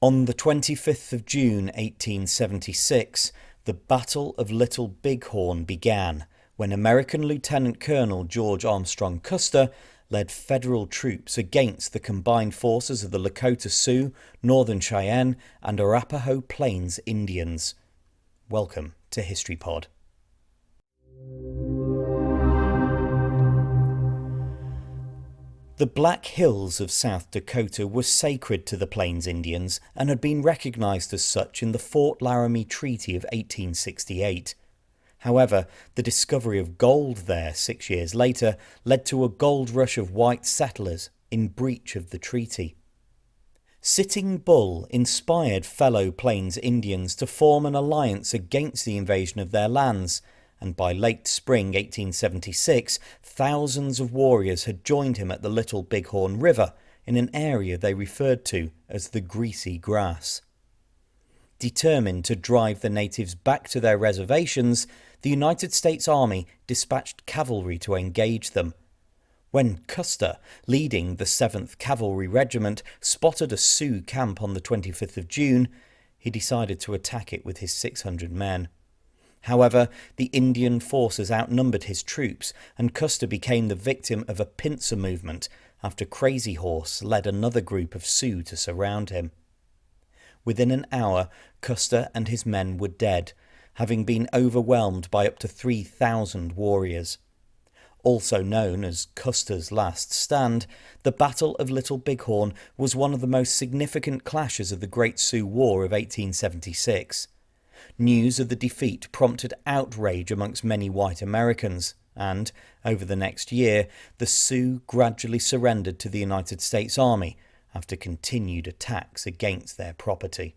On the 25th of June 1876, the Battle of Little Bighorn began when American Lieutenant Colonel George Armstrong Custer led Federal troops against the combined forces of the Lakota Sioux, Northern Cheyenne, and Arapaho Plains Indians. Welcome to History Pod. The Black Hills of South Dakota were sacred to the Plains Indians and had been recognized as such in the Fort Laramie Treaty of 1868. However, the discovery of gold there 6 years later led to a gold rush of white settlers in breach of the treaty. Sitting Bull inspired fellow Plains Indians to form an alliance against the invasion of their lands, and by late spring 1876, thousands of warriors had joined him at the Little Bighorn River in an area they referred to as the Greasy Grass. Determined to drive the natives back to their reservations, the United States Army dispatched cavalry to engage them. When Custer, leading the 7th Cavalry Regiment, spotted a Sioux camp on the 25th of June, he decided to attack it with his 600 men. However, the Indian forces outnumbered his troops, and Custer became the victim of a pincer movement after Crazy Horse led another group of Sioux to surround him. Within an hour, Custer and his men were dead, having been overwhelmed by up to 3,000 warriors. Also known as Custer's Last Stand, the Battle of Little Bighorn was one of the most significant clashes of the Great Sioux War of 1876. News of the defeat prompted outrage amongst many white Americans, and, over the next year, the Sioux gradually surrendered to the United States Army after continued attacks against their property.